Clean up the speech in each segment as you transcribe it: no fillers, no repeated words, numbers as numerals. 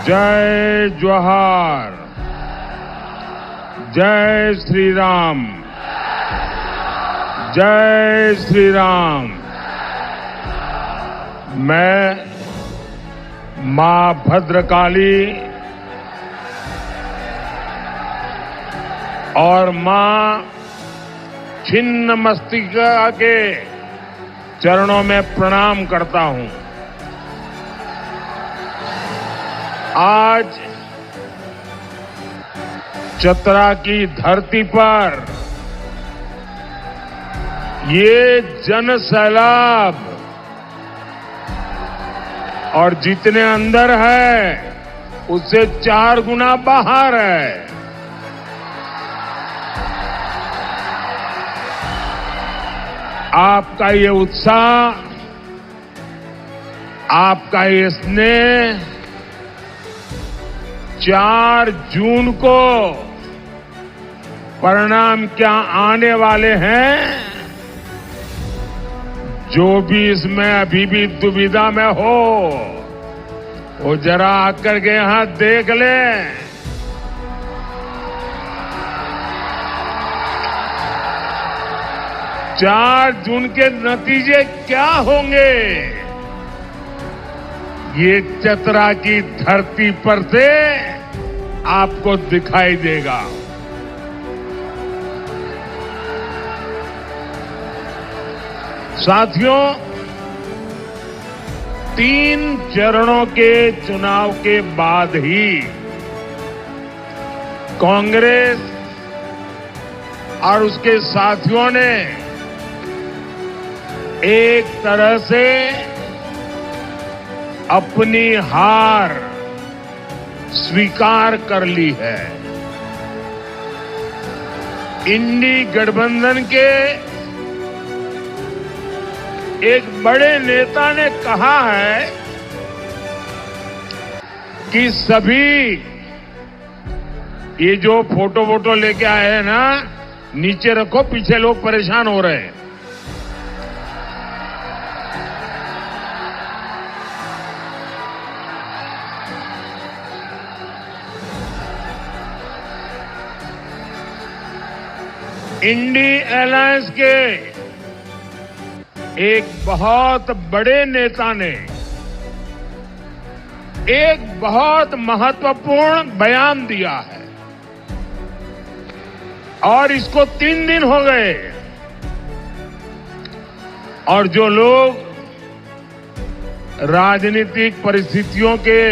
जय जोहार, जय श्री राम, जय श्री राम। मैं मां भद्रकाली और मां छिन्नमस्तिका के चरणों में प्रणाम करता हूं। आज चतरा की धरती पर ये जन सैलाब और जितने अंदर है उससे 4 गुना बाहर है। आपका ये उत्साह, आपका ये स्नेह 4 जून को परिणाम क्या आने वाले हैं, जो भी इसमें अभी भी दुविधा में हो वो जरा आकर के यहां देख लें। चार जून के नतीजे क्या होंगे ये चतरा की धरती पर से आपको दिखाई देगा। साथियों, 3 चरणों के चुनाव के बाद ही कांग्रेस और उसके साथियों ने एक तरह से अपनी हार स्वीकार कर ली है। इंडी गठबंधन के एक बड़े नेता ने कहा है कि सभी ये जो फोटो लेके आए हैं ना, नीचे रखो, पीछे लोग परेशान हो रहे हैं। इंडी अलायंस के एक बहुत बड़े नेता ने एक बहुत महत्वपूर्ण बयान दिया है और इसको 3 दिन हो गए और जो लोग राजनीतिक परिस्थितियों के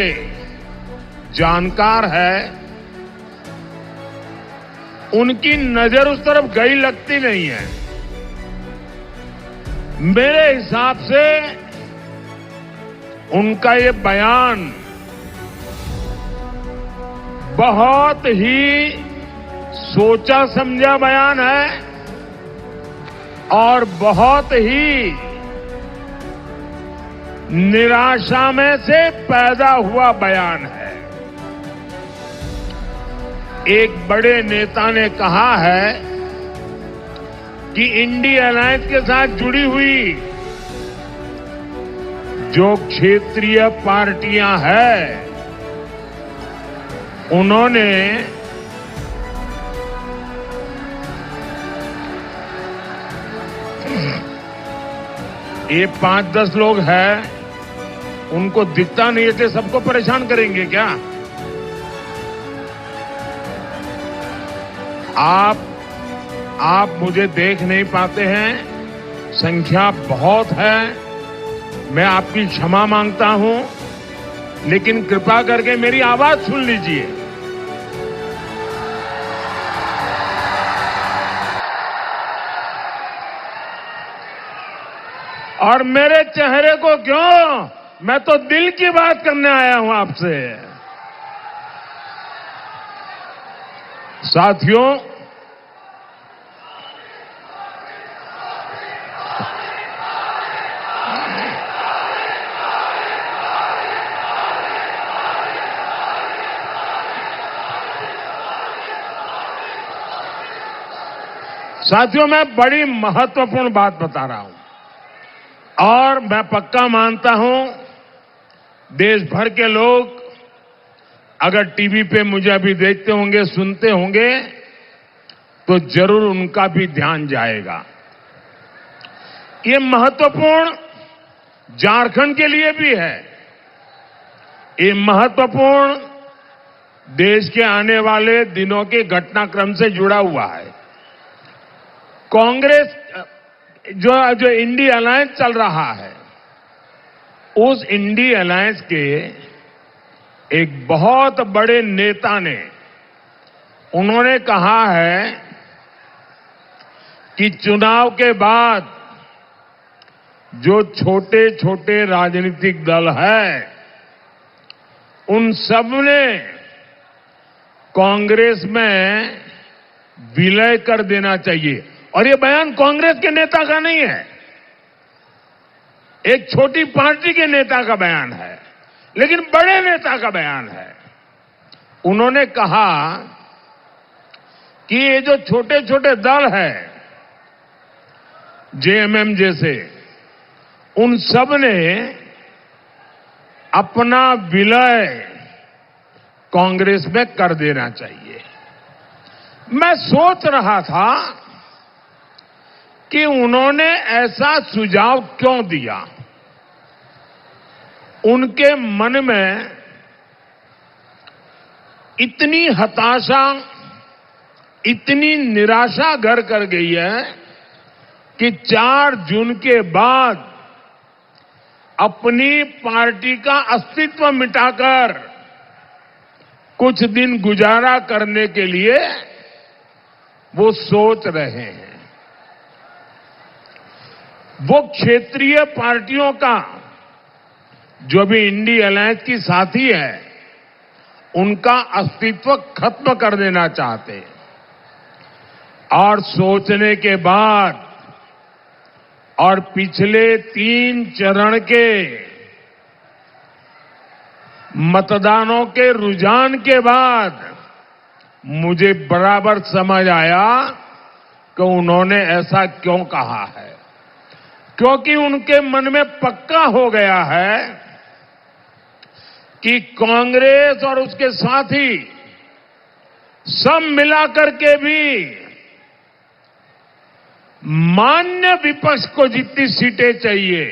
जानकार है उनकी नजर उस तरफ गई लगती नहीं है। मेरे हिसाब से उनका ये बयान बहुत ही सोचा समझा बयान है और बहुत ही निराशा में से पैदा हुआ बयान है। एक बड़े नेता ने कहा है कि इंडी अलायंस के साथ जुड़ी हुई जो क्षेत्रीय पार्टियां हैं उन्होंने ये 5-10 लोग हैं, उनको दिखता नहीं है, सबको परेशान करेंगे क्या? आप मुझे देख नहीं पाते हैं, संख्या बहुत है, मैं आपकी क्षमा मांगता हूं, लेकिन कृपा करके मेरी आवाज सुन लीजिए। और मेरे चेहरे को क्यों, मैं तो दिल की बात करने आया हूं आपसे। साथियों, मैं बड़ी महत्वपूर्ण बात बता रहा हूं और मैं पक्का मानता हूं देश भर के लोग अगर टीवी पे मुझे अभी देखते होंगे, सुनते होंगे, तो जरूर उनका भी ध्यान जाएगा। ये महत्वपूर्ण झारखंड के लिए भी है। ये महत्वपूर्ण देश के आने वाले दिनों के घटनाक्रम से जुड़ा हुआ है। कांग्रेस जो इंडी अलायंस चल रहा है, उस इंडी अलायंस के एक बहुत बड़े नेता ने, उन्होंने कहा है कि चुनाव के बाद जो छोटे छोटे राजनीतिक दल है, उन सब ने कांग्रेस में विलय कर देना चाहिए। और ये बयान कांग्रेस के नेता का नहीं है, एक छोटी पार्टी के नेता का बयान है, लेकिन बड़े नेता का बयान है। उन्होंने कहा कि ये जो छोटे छोटे दल हैं, जेएमएम जैसे, उन सब ने अपना विलय कांग्रेस में कर देना चाहिए। मैं सोच रहा था कि उन्होंने ऐसा सुझाव क्यों दिया। उनके मन में इतनी हताशा, इतनी निराशा घर कर गई है कि 4 जून के बाद अपनी पार्टी का अस्तित्व मिटाकर कुछ दिन गुजारा करने के लिए वो सोच रहे हैं। वो क्षेत्रीय पार्टियों का जो भी इंडी अलायंस की साथी है, उनका अस्तित्व खत्म कर देना चाहते हैं। और सोचने के बाद और पिछले 3 चरण के मतदानों के रुझान के बाद मुझे बराबर समझ आया कि उन्होंने ऐसा क्यों कहा है। क्योंकि उनके मन में पक्का हो गया है कि कांग्रेस और उसके साथी सब मिलाकर के भी मान्य विपक्ष को जितनी सीटें चाहिए,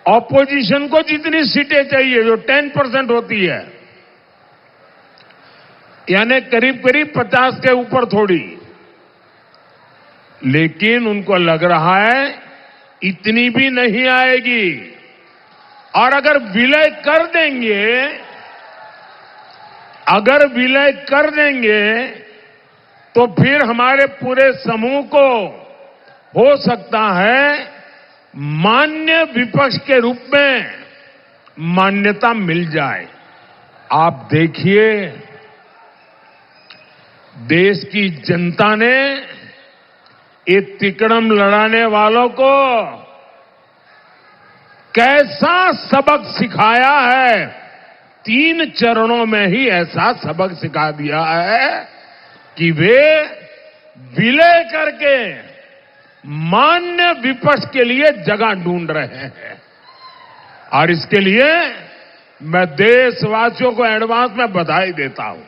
ऑपोजिशन को जितनी सीटें चाहिए, जो 10% होती है, यानी करीब करीब 50 के ऊपर थोड़ी, लेकिन उनको लग रहा है इतनी भी नहीं आएगी। और अगर विलय कर देंगे तो फिर हमारे पूरे समूह को हो सकता है मान्य विपक्ष के रूप में मान्यता मिल जाए। आप देखिए, देश की जनता ने ये तिकड़म लड़ाने वालों को कैसा सबक सिखाया है। 3 चरणों में ही ऐसा सबक सिखा दिया है कि वे विलय करके मान्य विपक्ष के लिए जगह ढूंढ रहे हैं। और इसके लिए मैं देशवासियों को एडवांस में बधाई देता हूं।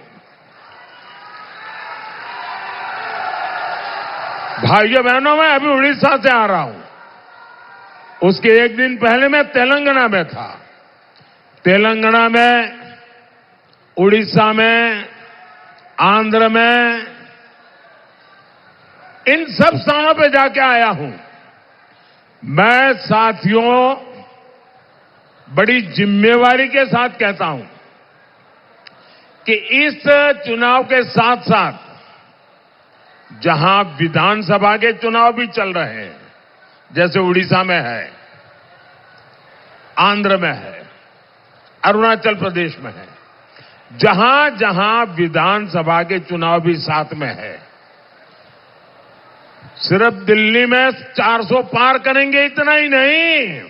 भाइयों बहनों, मैं अभी उड़ीसा से आ रहा हूं। उसके एक दिन पहले मैं तेलंगाना में था। तेलंगाना में, उड़ीसा में, आंध्र में, इन सब स्थानों पे जाके आया हूं। मैं साथियों बड़ी जिम्मेवारी के साथ कहता हूं कि इस चुनाव के साथ साथ जहां विधानसभा के चुनाव भी चल रहे हैं, जैसे उड़ीसा में है, आंध्र में है, अरुणाचल प्रदेश में है, जहां जहां विधानसभा के चुनाव भी साथ में है, सिर्फ दिल्ली में 400 पार करेंगे इतना ही नहीं,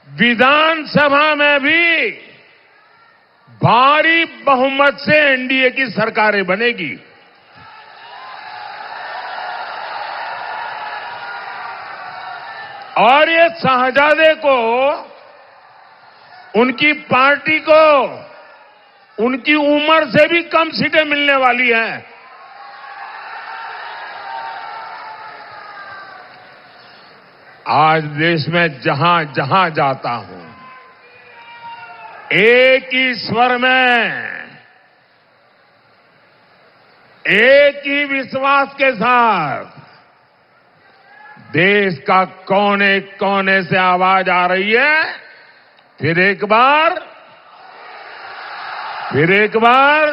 विधानसभा में भी भारी बहुमत से एनडीए की सरकारें बनेगी। और ये शहजादे को, उनकी पार्टी को उनकी उम्र से भी कम सीटें मिलने वाली हैं। आज देश में जहां जहां जाता हूं, एक ही स्वर में, एक ही विश्वास के साथ देश का कोने कोने से आवाज आ रही है। फिर एक बार, फिर एक बार,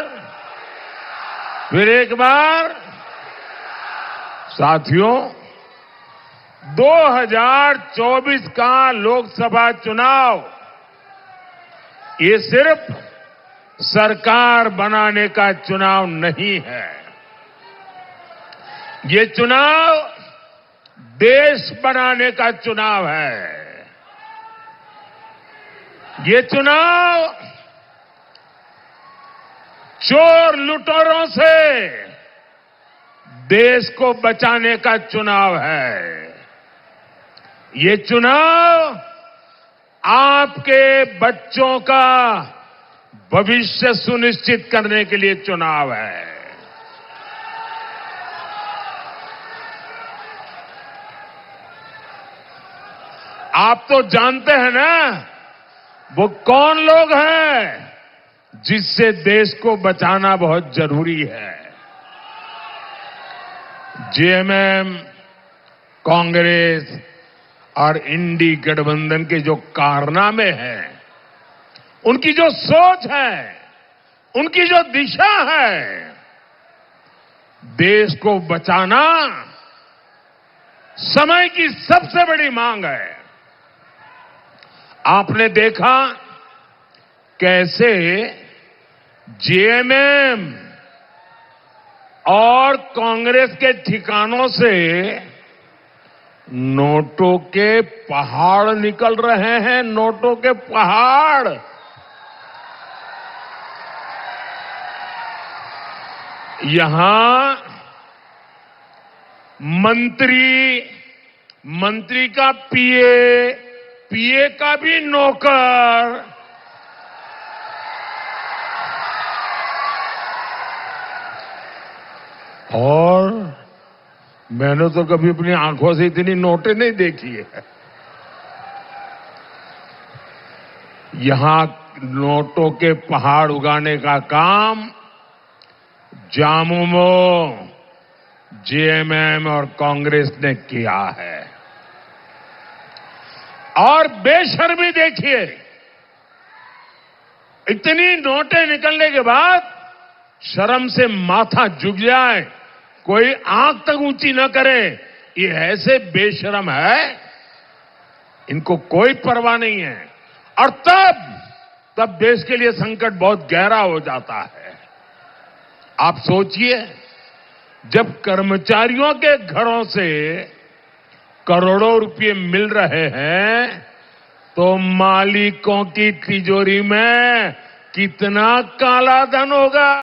फिर एक बार। साथियों, 2024 का लोकसभा चुनाव ये सिर्फ सरकार बनाने का चुनाव नहीं है। ये चुनाव देश बनाने का चुनाव है। ये चुनाव चोर लुटेरों से देश को बचाने का चुनाव है। ये चुनाव आपके बच्चों का भविष्य सुनिश्चित करने के लिए चुनाव है। आप तो जानते हैं ना, वो कौन लोग हैं जिससे देश को बचाना बहुत जरूरी है। जेएमएम, कांग्रेस और इंडी गठबंधन के जो कारनामे हैं, उनकी जो सोच है, उनकी जो दिशा है, देश को बचाना समय की सबसे बड़ी मांग है। आपने देखा कैसे जेएमएम और कांग्रेस के ठिकानों से नोटों के पहाड़ निकल रहे हैं। नोटों के पहाड़। यहां मंत्री का पीए का भी नौकर, और मैंने तो कभी अपनी आंखों से इतनी नोटें नहीं देखी है। यहां नोटों के पहाड़ उगाने का काम झामुमो, जेएमएम और कांग्रेस ने किया है। और बेशर्मी देखिए, इतनी नोटें निकलने के बाद शर्म से माथा झुक जाए, कोई आंख तक ऊंची न करे, ये ऐसे बेशर्म है, इनको कोई परवाह नहीं है। और तब देश के लिए संकट बहुत गहरा हो जाता है। आप सोचिए, जब कर्मचारियों के घरों से करोड़ों रुपए मिल रहे हैं, तो मालिकों की तिजोरी में कितना काला धन होगा।